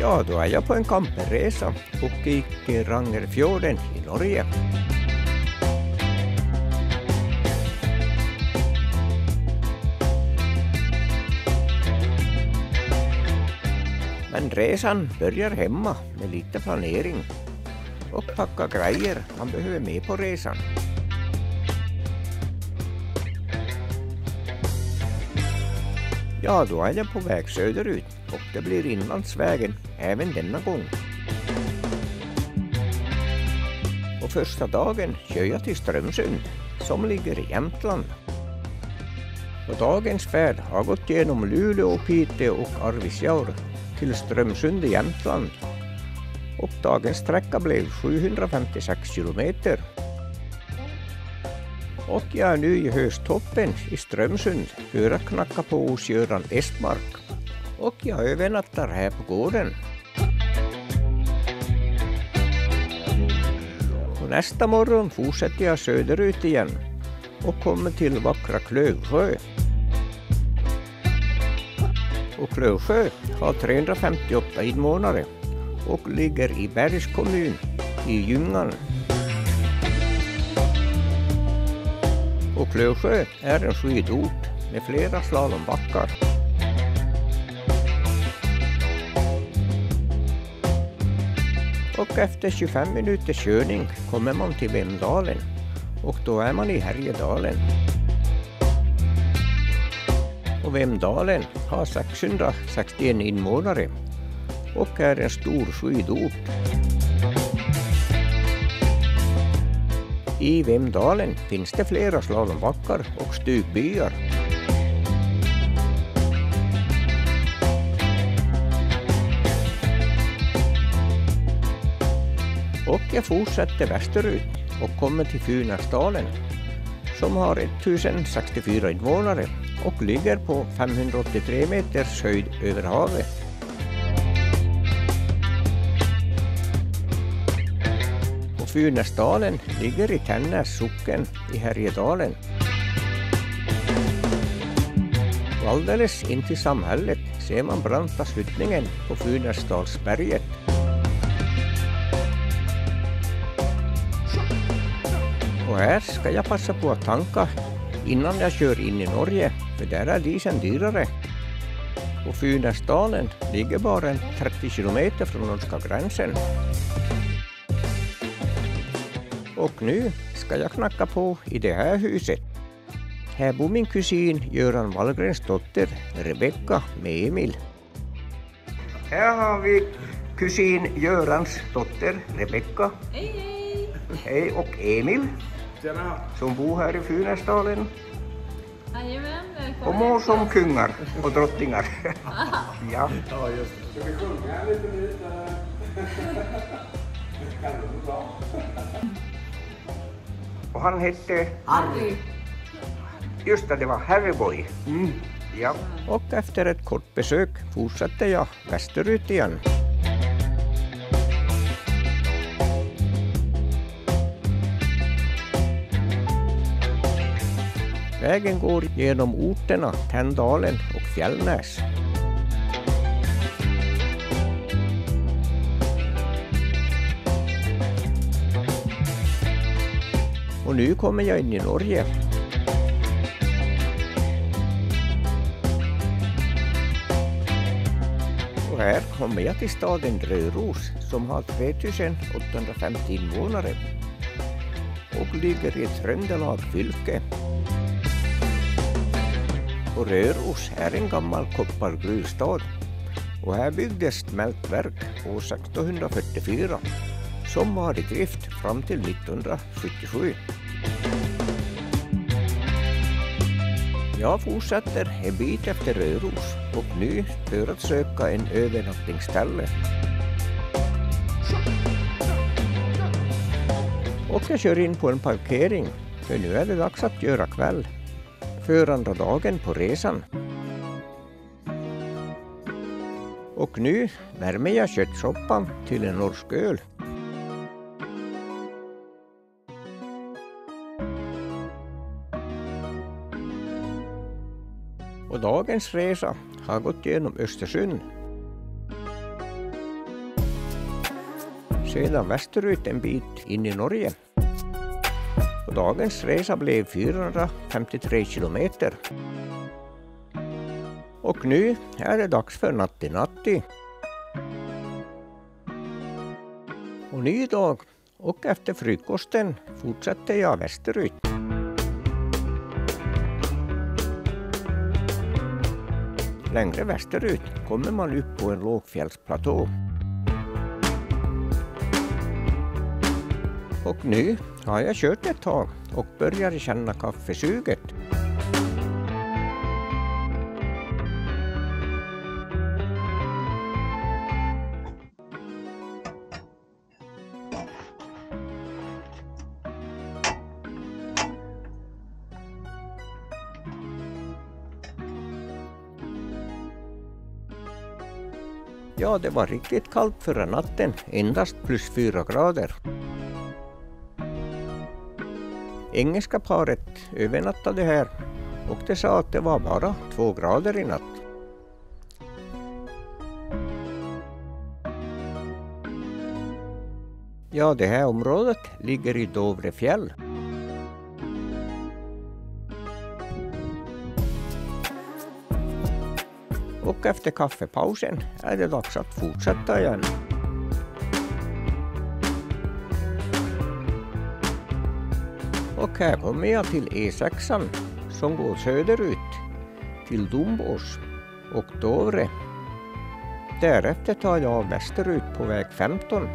Ja, då är jag på en camperresa och gick i Rangerfjorden i Norge. Men resan börjar hemma med lite planering och packa grejer man behöver med på resan. Ja, då är jag på väg söderut och det blir inlandsvägen även denna gång. Och första dagen kör jag till Strömsund som ligger i Jämtland. Och dagens färd har gått genom Luleå, Piteå och Arvidsjaur till Strömsund i Jämtland. Och dagens sträcka blev 756 kilometer. Och jag är nu i hösttoppen i Strömsund för att knacka på hos Göran Estmark. Och jag övernattar här på gården. Och nästa morgon fortsätter jag söderut igen och kommer till vackra Klövsjö. Och Klövsjö har 358 invånare och ligger i Bergs kommun i Ljungan. Och Klövsjö är en skidort med flera slalombackar. Och efter 25 minuters körning kommer man till Vemdalen och då är man i Härjedalen. Och Vemdalen har 661 invånare och är en stor skidort. I Vemdalen finns det flera slalombackar och stugbyar. Och jag fortsätter västerut och kommer till Funäsdalen som har 1064 invånare och ligger på 583 meters höjd över havet. Och Funäsdalen ligger i Tännäs socken i Härjedalen. Och alldeles in till samhället ser man branta sluttningen på Funäsdalsberget. Och här ska jag passa på att tanka innan jag kör in i Norge, för där är dieseln dyrare. Och Funäsdalen ligger bara 30 kilometer från norska gränsen. Och nu ska jag knacka på i det här huset. Här bor min kusin Göran Wallgrens dotter Rebecka med Emil. Här har vi kusin Görans dotter Rebecka. Hej hej! Hej, och Emil. Tjena. Som bor här i Funäsdalen. Jajamän, välkommen. Och mår som kungar och drottningar. Ja. Ja, just det. Ska vi sjunga lite nu? Kan det bra? Och han hette... Harry. Just det var Harryboy. Ja. Och efter ett kort besök fortsatte jag västerut igen. Vägen går genom orterna Tändalen och Fjällnäs. Och nu kommer jag in i Norge. Och här kommer jag till staden Røros som har 3850 invånare och ligger i Trøndelag fylke. Och Røros är en gammal koppargruvstad och här byggdes smältverk år 1644 som var i drift fram till 1977. Jag fortsätter en bit efter Røros och nu för att söka en övernattningsställe. Och jag kör in på en parkering för nu är det dags att göra kväll. För andra dagen på resan. Och nu värmer jag köttsoppan till en norsk öl. Och dagens resa har gått genom Östersund. sedan västerut en bit in i Norge. Och dagens resa blev 453 kilometer. Och nu är det dags för natti. Och ny dag, och efter frukosten fortsätter jag västerut. Längre västerut kommer man upp på en lågfjällsplatå. Och nu har jag kört ett tag och börjar känna kaffesuget. Ja, det var riktigt kallt förra natten, endast plus 4 grader. Engelska paret övernattade här och de sa att det var bara 2 grader i natt. Ja, det här området ligger i Dovrefjäll. Och efter kaffepausen är det dags att fortsätta igen. Och här kommer jag till E6 som går söderut till Dombås och Dovre. Därefter tar jag av västerut på väg 15.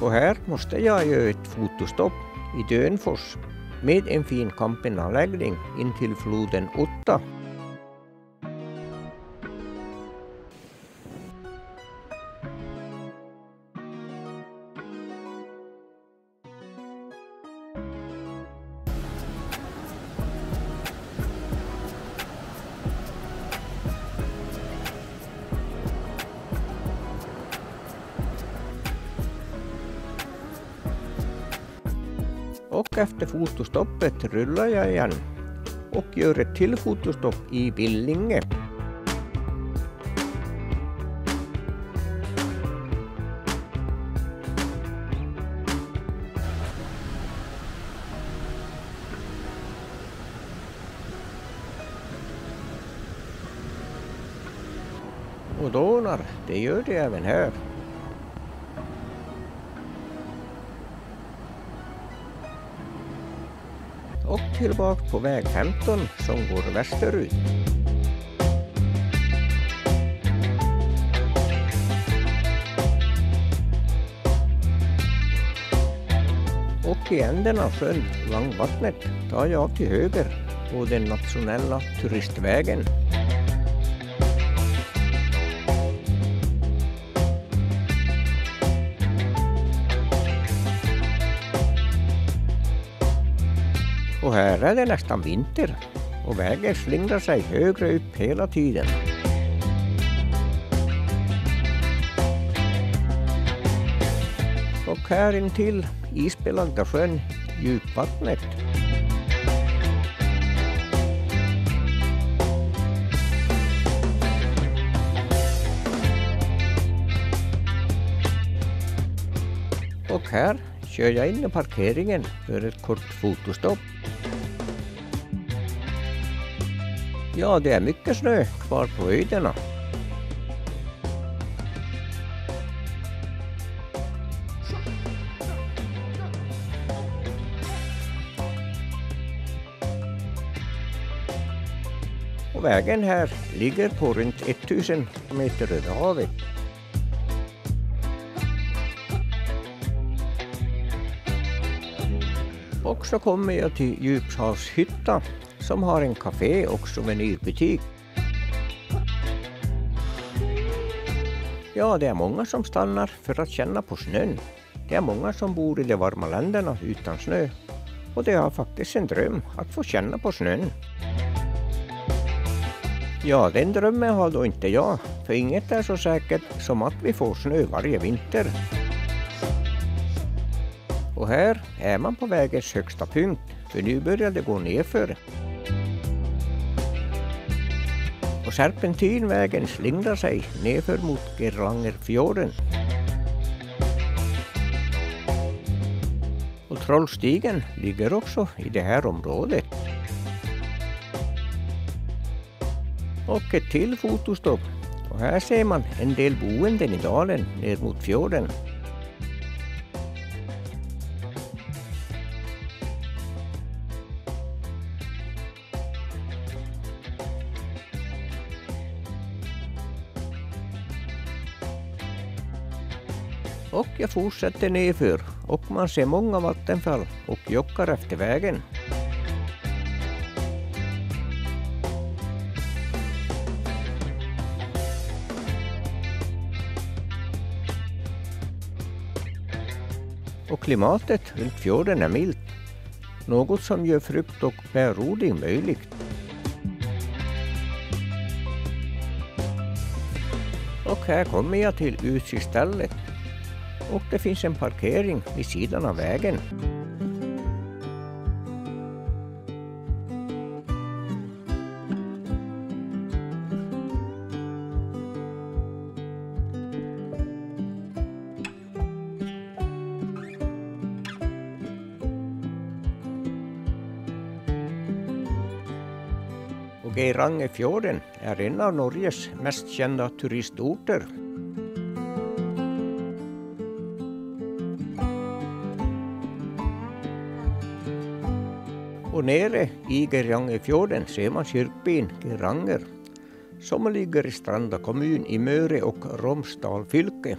Och här måste jag göra ett fotostopp i Dönfors med en fin campinganläggning in till floden Otta. Och efter fotostoppet rullar jag igen och gör ett till fotostopp i Billinge. Och dånar, det gör det även här. Och tillbaka på väg 15 som går västerut. Och i änden av sjön Langvattnet tar jag av till höger på den nationella turistvägen. Och här är det nästan vinter och vägen slingrar sig högre upp hela tiden. Och här intill isbelagda sjön Djupvattnet. Och här kör jag in i parkeringen för ett kort fotostopp. Ja, det är mycket snö kvar på höjderna. Och vägen här ligger på runt 1000 meter över havet. Och så kommer jag till Djupshavshytta som har en café och souvenirbutik. Ja, det är många som stannar för att känna på snön. Det är många som bor i de varma länderna utan snö. Och det har faktiskt en dröm att få känna på snön. Ja, den drömmen har då inte jag, för inget är så säkert som att vi får snö varje vinter. Och här är man på vägens högsta punkt, för nu börjar det gå nerför. Och serpentinvägen slingrar sig nerför mot Gerangerfjorden. Och Trollstigen ligger också i det här området. Och ett till fotostopp. Och här ser man en del boenden i dalen ner mot fjorden. Och jag fortsätter nerför och man ser många vattenfall och jockar efter vägen. Och klimatet runt fjorden är milt, något som gör frukt- och bärodling möjligt. Och här kommer jag till utsiktsstället. Och det finns en parkering vid sidan av vägen. Och Gerangerfjorden är en av Norges mest kända turistorter. Och nere i Gerangerfjorden ser man kyrkbyn Geranger, som ligger i Stranda kommun i Møre och Romsdal fylke.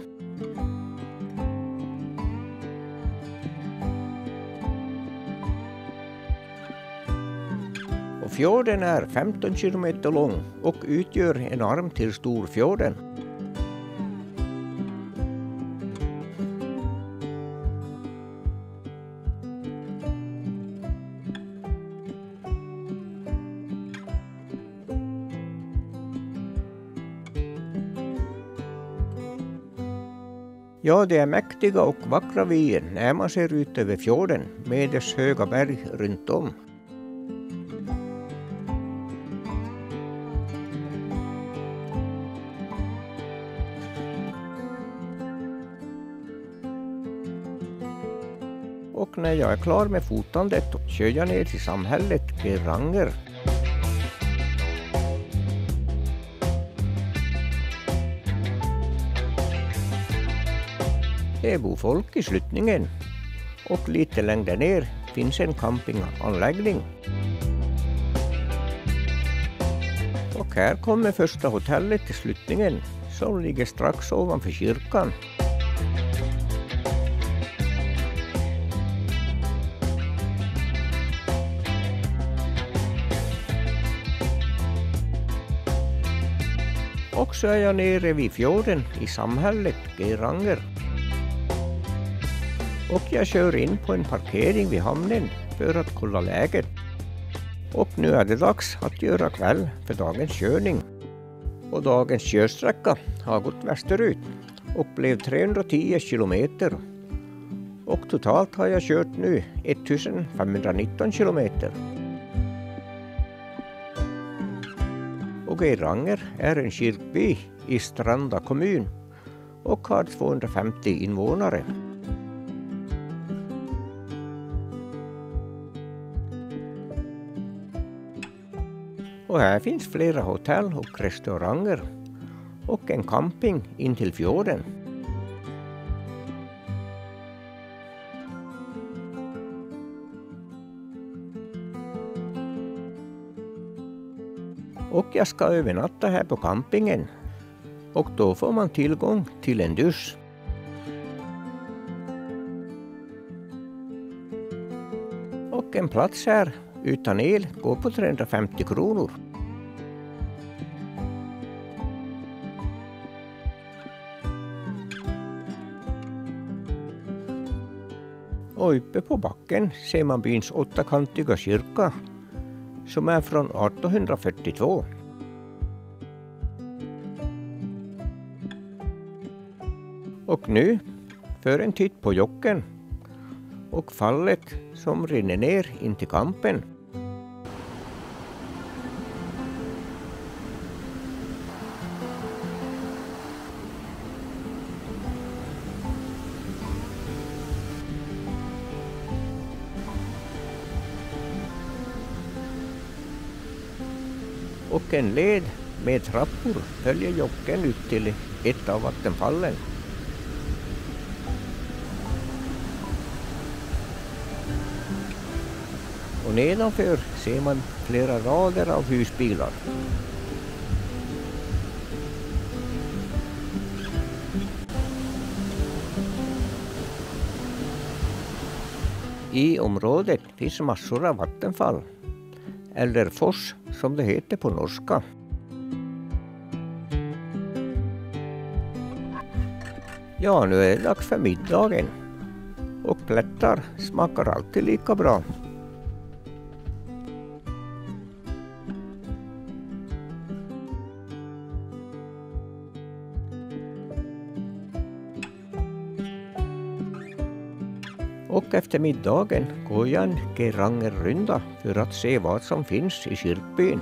Och fjorden är 15 kilometer lång och utgör en arm till Storfjorden. Ja, det är mäktiga och vackra vyer när man ser ut över fjorden med dess höga berg runt om. Och när jag är klar med fotandet kör jag ner till samhället Geranger. Det bor folk i sluttningen och lite längre ner finns en campinganläggning. Och här kommer första hotellet till sluttningen som ligger strax ovanför kyrkan. Och så är jag nere vid fjorden i samhället Geranger. Och jag kör in på en parkering vid hamnen för att kolla läget. Och nu är det dags att göra kväll för dagens körning. Och dagens körsträcka har gått västerut och blev 310 kilometer. Och totalt har jag kört nu 1519 kilometer. Och Geranger är en kyrkby i Stranda kommun och har 250 invånare. Och här finns flera hotell och restauranger och en camping in till fjorden. Och jag ska övernatta här på campingen och då får man tillgång till en dusch. Och en plats här utan el går på 350 kronor. Och uppe på backen ser man byns åttakantiga kyrka som är från 1842. Och nu för en titt på jocken och fallet som rinner ner in till kampen. och en led med trappor följer Jocken ut till ett av vattenfallen. Och nedanför ser man flera rader av husbilar. I området finns massor av vattenfall, eller fors som det heter på norska. Ja, nu är det dags för middagen. Och plättar smakar alltid lika bra. Och efter middagen går jag en Gerangerrunda för att se vad som finns i kyrkbyn.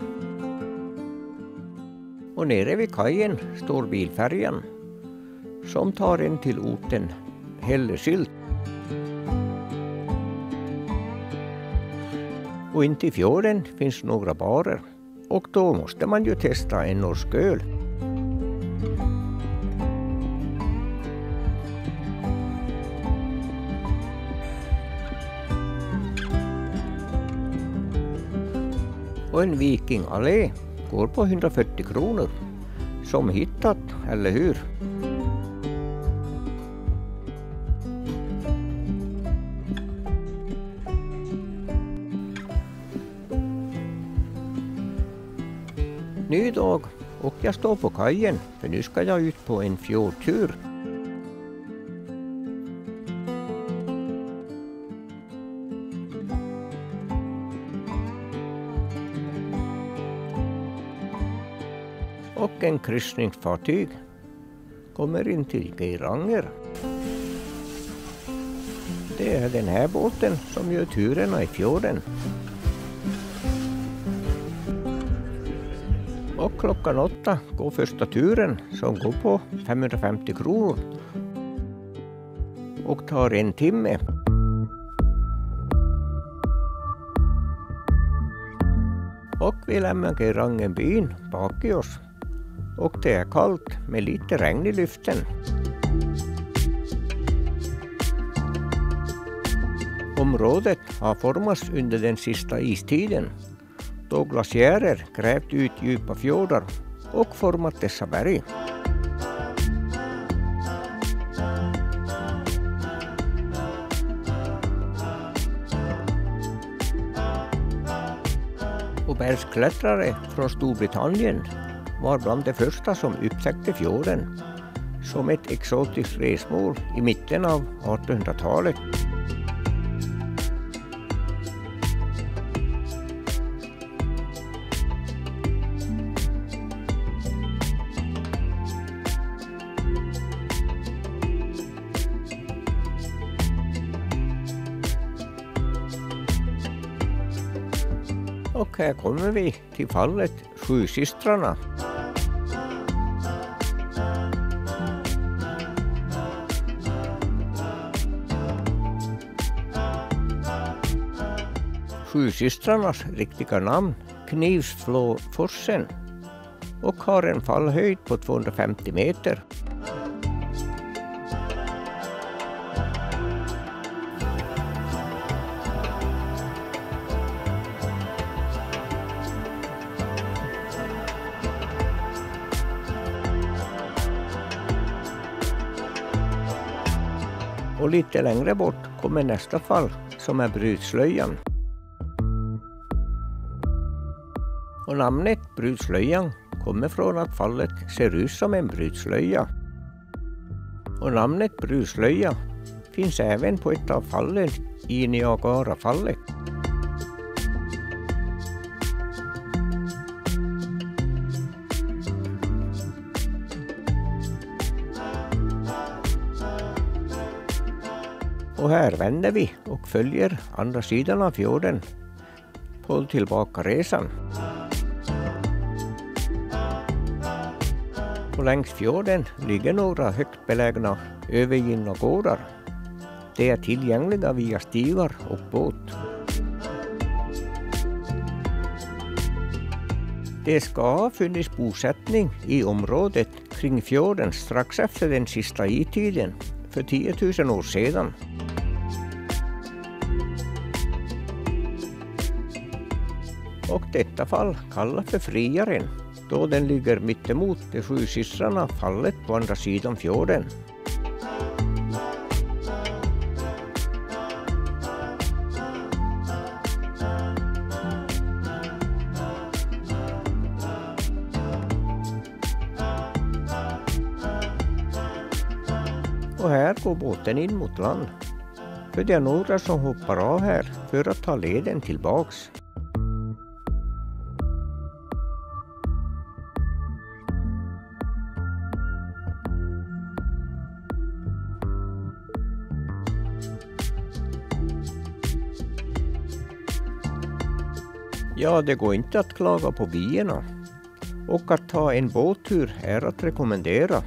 Och nere vid kajen står bilfärjan som tar en till orten Hellesylt. Och intill fjorden finns några barer och då måste man ju testa en norsk öl. Och en vikingallé går på 140 kronor. Som hittat, eller hur? Ny dag och jag står på kajen för nu ska jag ut på en fjordtur. Och en kryssningsfartyg kommer in till Geiranger. Det är den här båten som gör turerna i fjorden. Och klockan 8 går första turen som går på 550 kronor. Och tar en timme. Och vi lämnar Geirangerbyn bak i oss. Och det är kallt med lite regn i luften. Området har formats under den sista istiden, då glaciärer grävt ut djupa fjordar och format dessa berg. Och bergsklättrare från Storbritannien var bland de första som upptäckte fjorden som ett exotiskt resmål i mitten av 1800-talet. Och här kommer vi till fallet Sjusystrarna. Sjusystrarnas riktiga namn Knivsflåforsen och har en fallhöjd på 250 meter. Och lite längre bort kommer nästa fall som är Brudslöjan. Och namnet Brudslöjan kommer från att fallet ser ut som en brudslöja. Och namnet Brudslöja finns även på ett av fallen i Niagarafallet. Och här vänder vi och följer andra sidan av fjorden på tillbakaresan. Och längs fjorden ligger några högt belägna övergivna gårdar. De är tillgängliga via stigar och båt. Det ska ha funnits bosättning i området kring fjorden strax efter den sista istiden för 10 000 år sedan. Och detta fall kallas för Friaren, då den ligger mittemot de 7 systrarna fallet på andra sidan fjorden. Och här går båten in mot land. För det är några som hoppar av här för att ta leden tillbaks. Ja, det går inte att klaga på bierna. Och att ta en båttur är att rekommendera.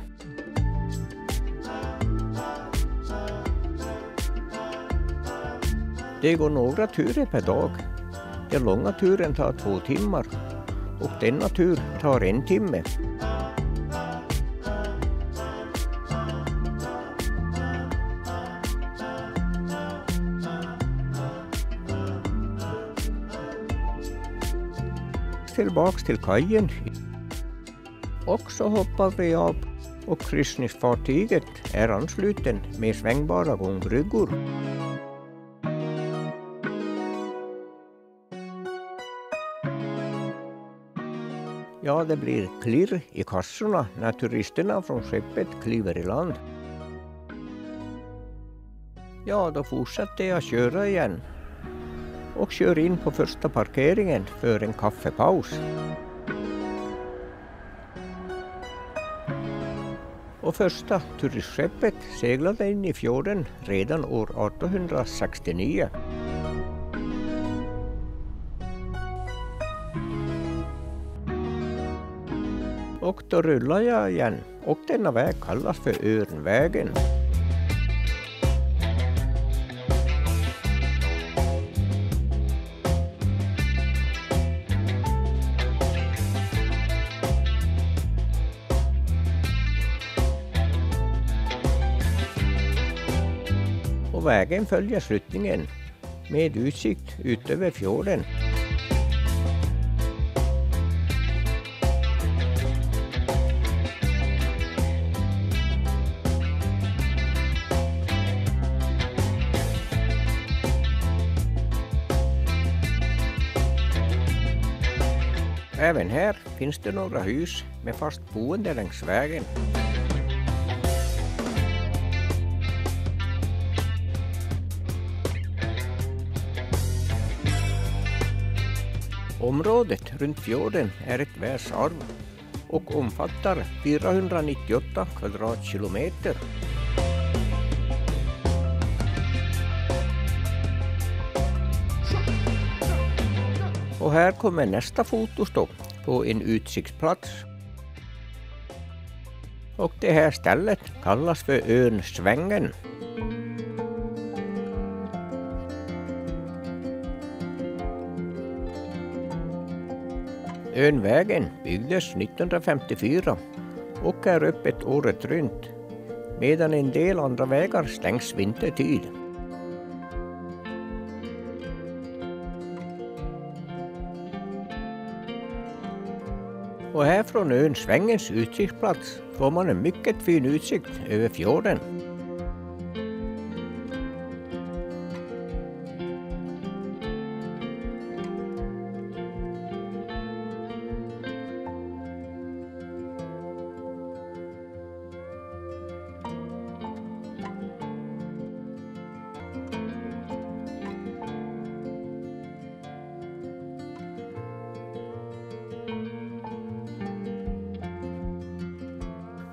Det går några turer per dag. Den långa turen tar 2 timmar och denna tur tar 1 timme. Tillbaks till kajen och så hoppar vi av och kryssningsfartyget är ansluten med svängbara gångbryggor. Ja, det blir klirr i kassorna när turisterna från skeppet kliver i land. Ja, då fortsätter jag köra igen och kör in på första parkeringen för en kaffepaus. Och första turistskeppet seglade in i fjorden redan år 1869. Och då rullar jag igen och denna väg kallas för Örnvägen. Och vägen följer sluttningen med utsikt ut över fjorden. Även här finns det några hus med fast boende längs vägen. Området runt fjorden är ett världsarv och omfattar 498 kvadratkilometer. Och här kommer nästa fotostopp på en utsiktsplats. Och det här stället kallas för ön Svängen. Örnvägen byggdes 1954 och är öppet året runt, medan en del andra vägar stängs vintertid. Och här från ön Svängens utsiktsplats får man en mycket fin utsikt över fjorden.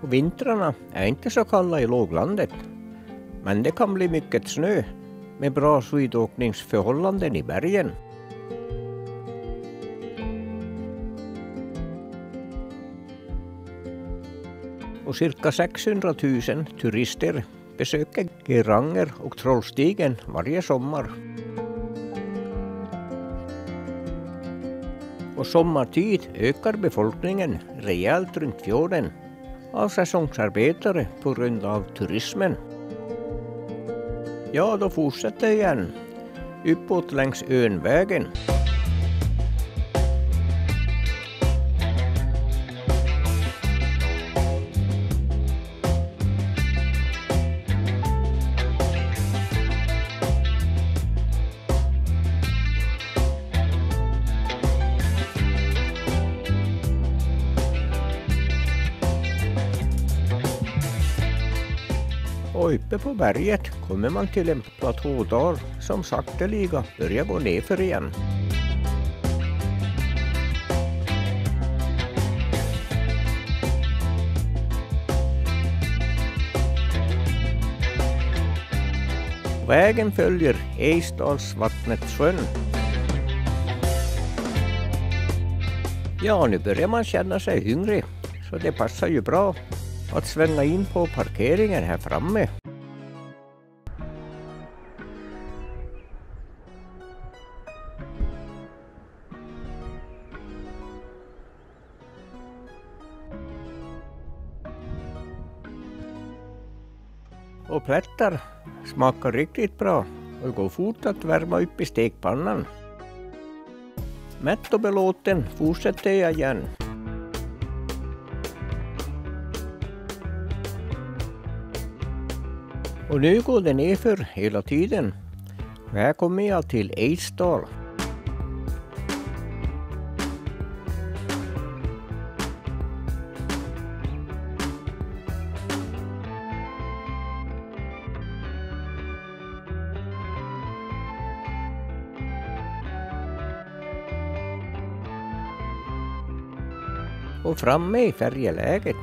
Och vintrarna är inte så kalla i låglandet, men det kan bli mycket snö med bra skidåkningsförhållanden i bergen. Och cirka 600 000 turister besöker Geiranger och Trollstigen varje sommar. Och sommartid ökar befolkningen rejält runt fjorden av säsongsarbetare på grund av turismen. Ja, då fortsätter jag igen uppåt längs Önvägen. Och uppe på berget kommer man till en platådal som sakteliga börjar gå nerför igen. Vägen följer Eisdalsvattnetsjön. Ja, nu börjar man känna sig hungrig, så det passar ju bra att svänga in på parkeringen här framme. Och plättar smakar riktigt bra och går fort att värma upp i stekpannan. Mätt och belåten fortsätter jag igen. Och nu går det nerför hela tiden. Och här kommer jag till Eisdal. Och framme i färjeläget.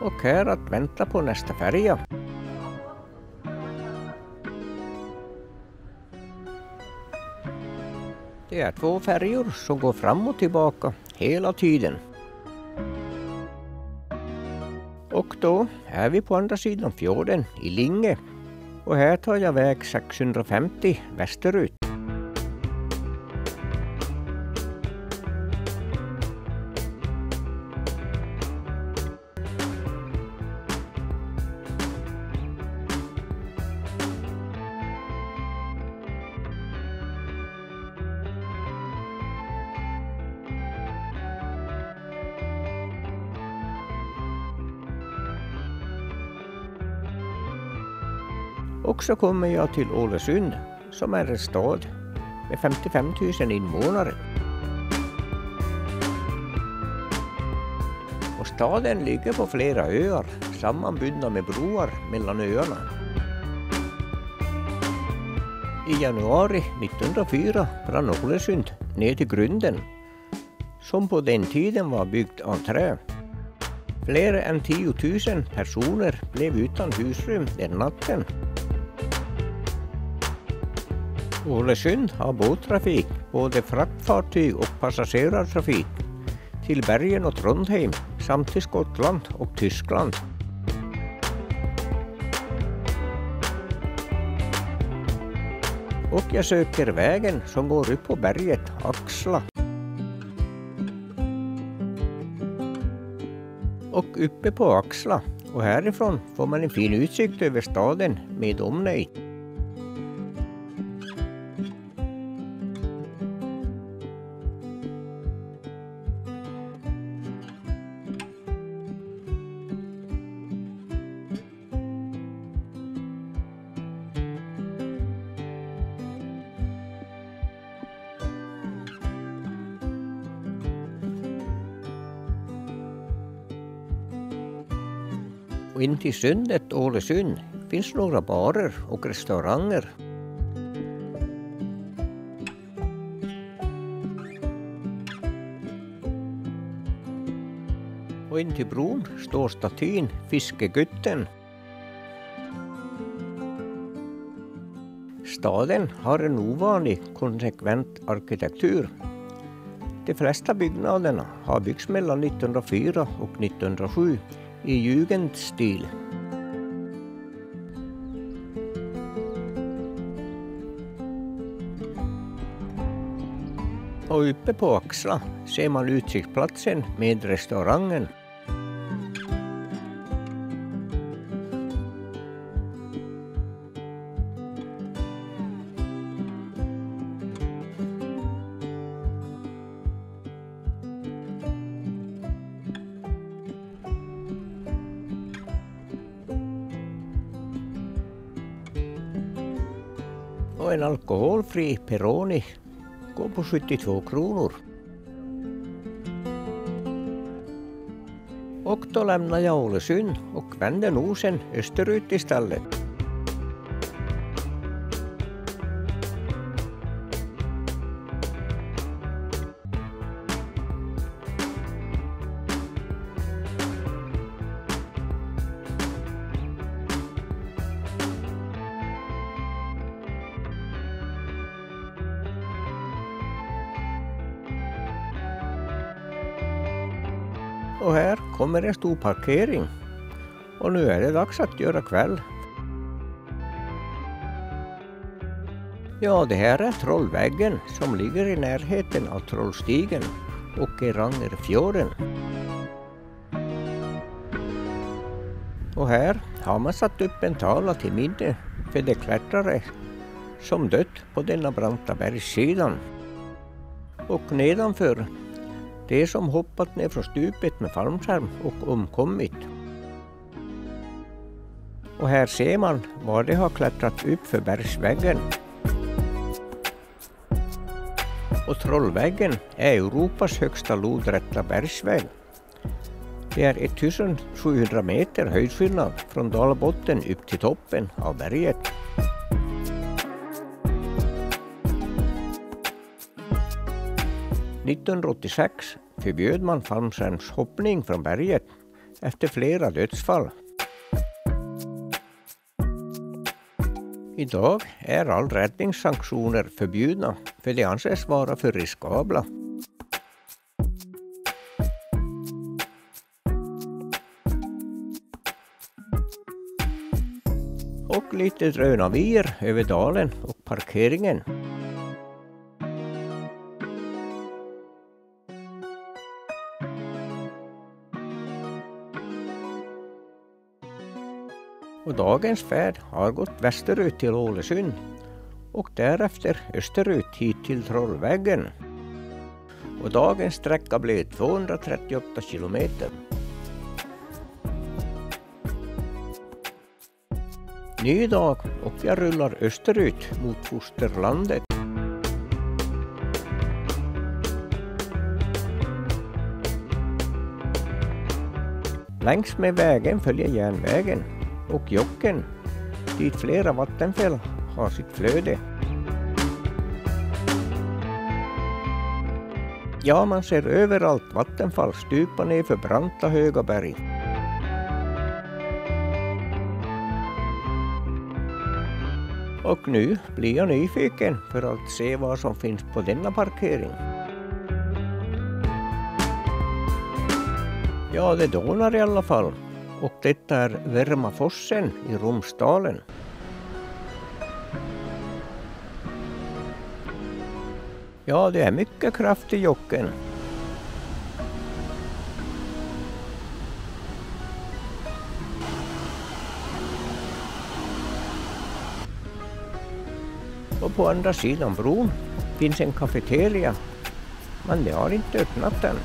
Och här att vänta på nästa färja. Det är 2 färjor som går fram och tillbaka hela tiden. Och då är vi på andra sidan fjorden i Linge. Och här tar jag väg 650 västerut. Och så kommer jag till Ålesund som är en stad med 55 000 invånare. Och staden ligger på flera öar sammanbundna med broar mellan öarna. I januari 1904 brann Ålesund ner till grunden som på den tiden var byggd av trä. Fler än 10 000 personer blev utan husrum den natten. Ålesund har båttrafik, både fraktfartyg och passagerartrafik, till Bergen och Trondheim samt till Skottland och Tyskland. Och jag söker vägen som går upp på berget Axla. Och uppe på Axla och härifrån får man en fin utsikt över staden med omnejd. Och in till sundet Ålesund finns några barer och restauranger. Och in till bron står statyn Fiskegutten. Staden har en ovanlig konsekvent arkitektur. De flesta byggnaderna har byggts mellan 1904 och 1907 i jugendstil. Och uppe på Axla ser man utsiktsplatsen med restaurangen. Och en alkoholfri Peroni går på 72 kronor. Och då lämnar jag Ålesund och vänder nosen österut istället. Och här kommer en stor parkering. Och nu är det dags att göra kväll. Ja, det här är Trollväggen som ligger i närheten av Trollstigen och Rangerfjorden. Och här har man satt upp en tavla till minne för de klättrare som dött på denna branta bergssidan. Och nedanför de som hoppat ner från stupet med fallskärm och omkommit. Och här ser man var de har klättrat upp för bergsväggen. Och Trollväggen är Europas högsta lodräta bergsväg. Det är 1700 meter höjdskillnad från dalbotten upp till toppen av berget. –1986 förbjöd man fallskärmshoppning från berget efter flera dödsfall. Idag är all räddningssanktioner förbjudna för de anses vara för riskabla. Och lite drönavir över dalen och parkeringen. Och dagens färd har gått västerut till Ålesund och därefter österut hit till Trollväggen. Och dagens sträcka blev 238 kilometer. Ny dag och jag rullar österut mot fosterlandet. Längs med vägen följer järnvägen och Jocken, dit flera vattenfäll har sitt flöde. Ja, man ser överallt vattenfall stupa ner för branta höga berg. Och nu blir jag nyfiken för att se vad som finns på denna parkering. Ja, det dånar i alla fall. Och detta är Värmaforsen i Romsdalen. Ja, det är mycket kraft i Jocken. Och på andra sidan bron finns en kafeteria, men det har inte öppnat än.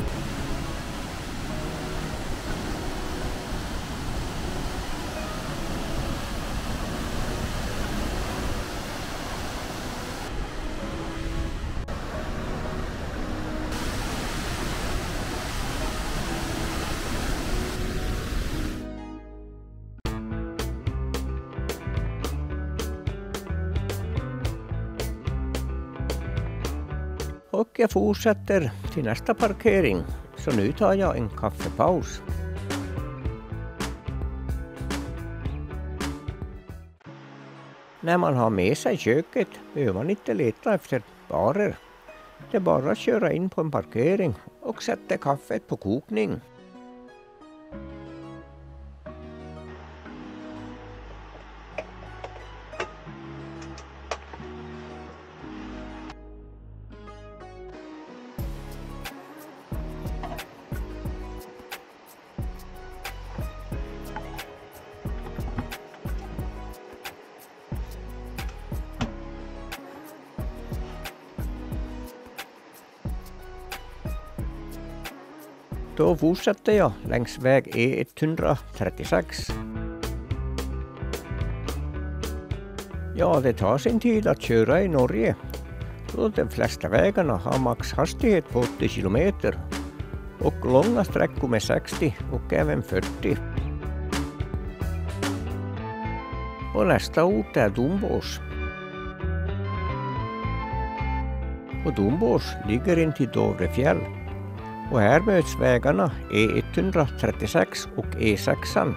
Och jag fortsätter till nästa parkering, så nu tar jag en kaffepaus. När man har med sig köket behöver man inte leta efter barer. Det är bara att köra in på en parkering och sätta kaffet på kokning. Då fortsätter jag längs väg E136. Ja, det tar sin tid att köra i Norge. Då de flesta vägarna har max hastighet på 80 kilometer och långa sträckor med 60 och även 40. Och nästa ort är Dombås. Och Dombås ligger intill Dovrefjäll. Och här möts vägarna E136 och E6.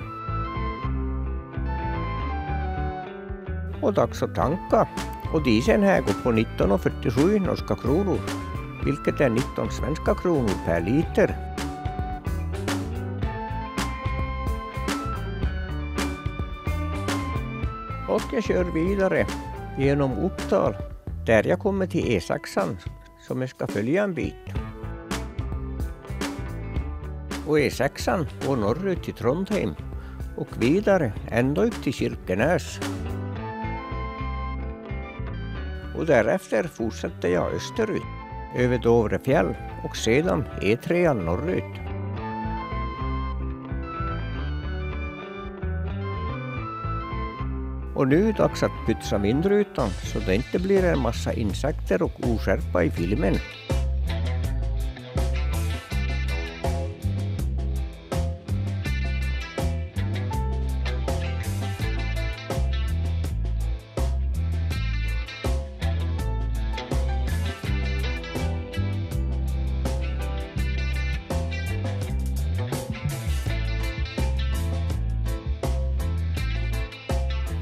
Och dags att tanka. Och dieseln här går på 19,47 norska kronor, vilket är 19 svenska kronor per liter. Och jag kör vidare genom Upptal, där jag kommer till E6 som jag ska följa en bit. Och E6 går norrut till Trondheim och vidare ända upp till Kirkenes. Och därefter fortsätter jag österut, över Dovrefjäll och sedan E3 norrut. Och nu är det dags att putsa vindrutan så det inte blir en massa insekter och oskärpa i filmen.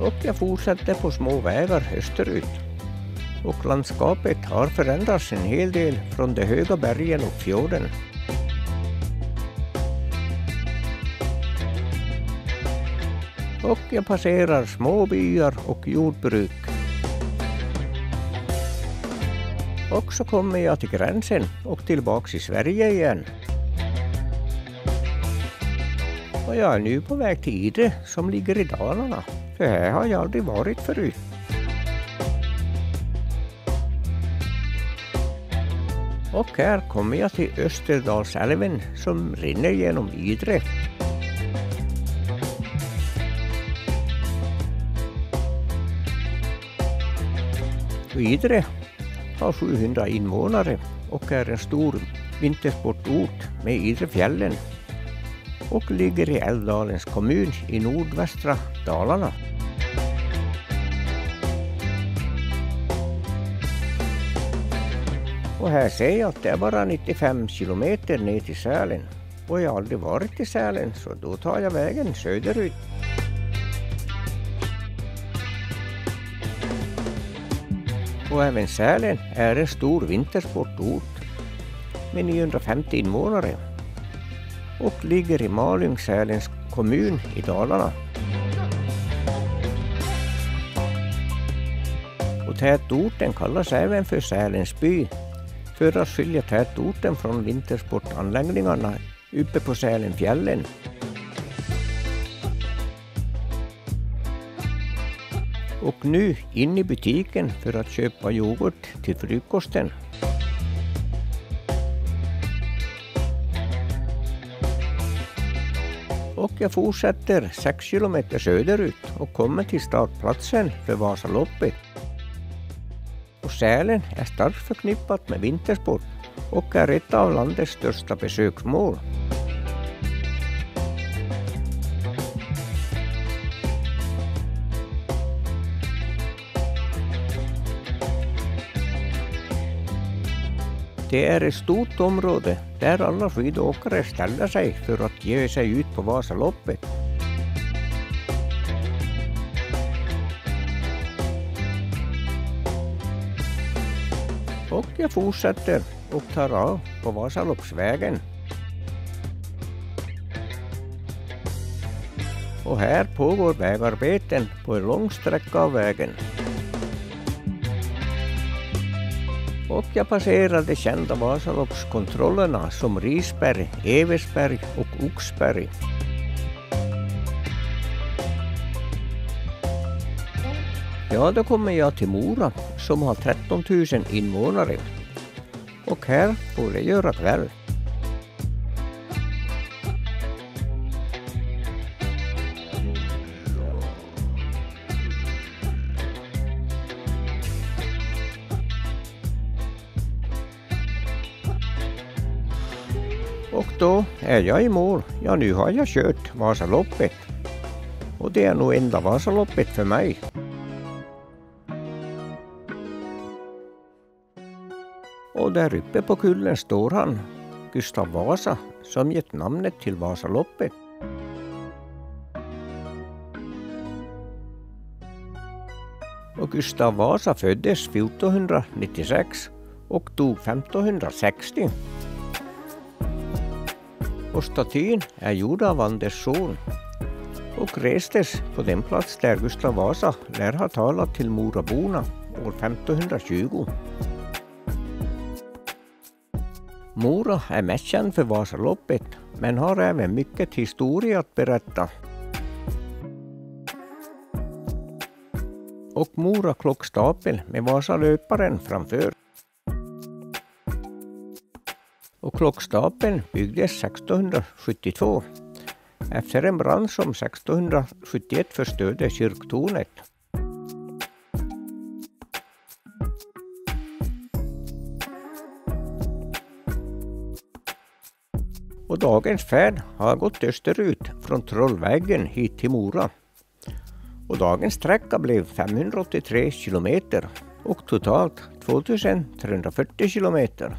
Och jag fortsätter på små vägar österut. Och landskapet har förändrats en hel del från de höga bergen och fjorden. Och jag passerar små byar och jordbruk. Och så kommer jag till gränsen och tillbaks i Sverige igen. Och jag är nu på väg till Idre som ligger i Dalarna. För här har jag aldrig varit förut. Och här kommer jag till Österdalsälven som rinner genom Idre. Och Idre har 700 invånare och är en stor vintersportort med Idrefjällen och ligger i Älvdalens kommun i nordvästra Dalarna. Och här ser jag att det är bara 95 kilometer ner till Sälen. Och jag har aldrig varit i Sälen så då tar jag vägen söderut. Och även Sälen är en stor vintersportort med 950 invånare och ligger i Malung-Sälens kommun i Dalarna. Och tätorten kallas även för Sälens by för att skilja tätorten från vintersportanläggningarna uppe på Sälenfjällen. Och nu in i butiken för att köpa yoghurt till frukosten. Och jag fortsätter 6 kilometer söderut och kommer till startplatsen för Vasaloppet. Och Sälen är starkt förknippat med vintersport och är ett av landets största besöksmål. Det är ett stort område där alla skidåkare ställer sig för att ge sig ut på Vasaloppet. Och jag fortsätter och tar av på Vasaloppsvägen. Och här pågår vägarbeten på en lång sträcka av vägen. Och jag passerar de kända Vasaloppskontrollerna som Risberg, Eversberg och Oxberg. Ja, då kommer jag till Mora som har 13 000 invånare. Och här får jag göra kväll. Och då är jag i mål. Ja, nu har jag kört Vasaloppet. Och det är nog enda Vasaloppet för mig. Och där uppe på kullen står han, Gustav Vasa, som gett namnet till Vasaloppet. Och Gustav Vasa föddes 1496 och dog 1560. Och statyn är gjord av Anders son och restes på den plats där Gustav Vasa lär ha talat till Moraborna år 1520. Mora är mest känd för Vasaloppet, men har även mycket historia att berätta. Och Mora klockstapel med Vasalöparen framför. Och klockstapeln byggdes 1672 efter en brand som 1671 förstörde kyrktornet. Och dagens färd har gått österut från Trollvägen hit till Mora. Och dagens sträcka blev 583 kilometer och totalt 2340 kilometer.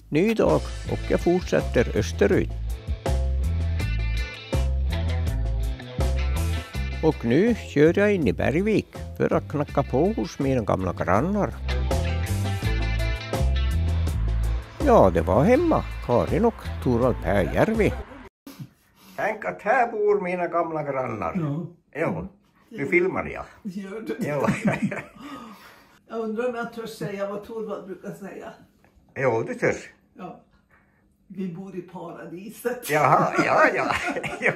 Ny dag och jag fortsätter österut. Och nu kör jag in i Bergvik för att knacka på hos mina gamla grannar. Ja, det var hemma, Karin och Torvald Pääjärvi. Tänk att här bor mina gamla grannar. Ja. Ja, nu filmar jag. Gör du? Ja. Jag undrar om jag törs säga vad Torvald brukar säga. Ja, det törs. Ja. Vi bor i paradiset. Jaha, ja. Ja.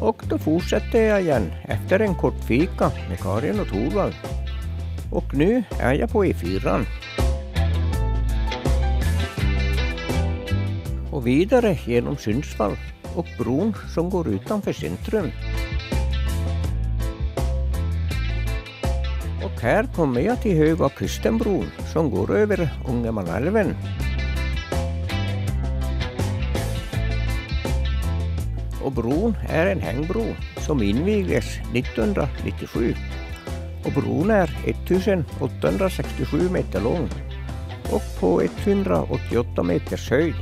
Och då fortsätter jag igen efter en kort fika med Karin och Torvald. Och nu är jag på E4. Och vidare genom Sundsvall och bron som går utanför centrum. Och här kommer jag till Höga Kustenbron som går över Ångermanälven. Och bron är en hängbro som invigdes 1997. Och bron är 1867 meter lång och på 188 meters höjd.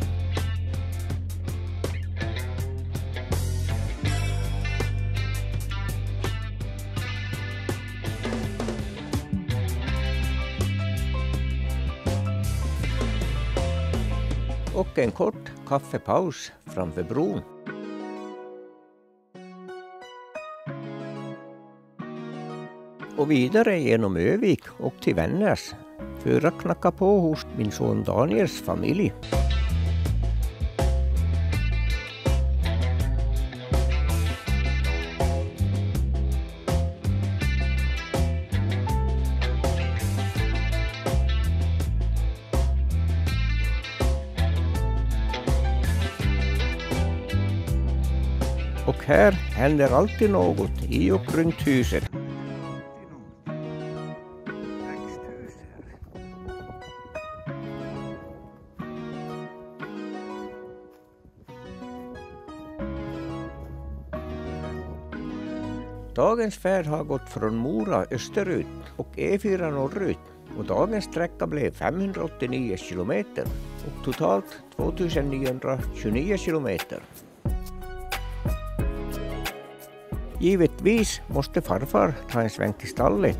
Och en kort kaffepaus framför bron. Och vidare genom Övik och till Vännäs för att knacka på hos min son Daniels familj. Och här händer alltid något i och runt huset. Dagens färd har gått från Mora österut och E4 norrut och dagens sträcka blev 589 kilometer och totalt 2929 kilometer. Givetvis måste farfar ta en sväng till stallet.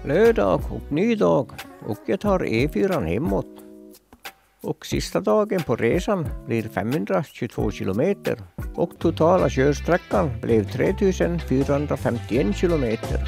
Lördag och ny dag och jag tar E4 hemåt. Och sista dagen på resan blir 522 kilometer och totala körsträckan blev 3451 kilometer.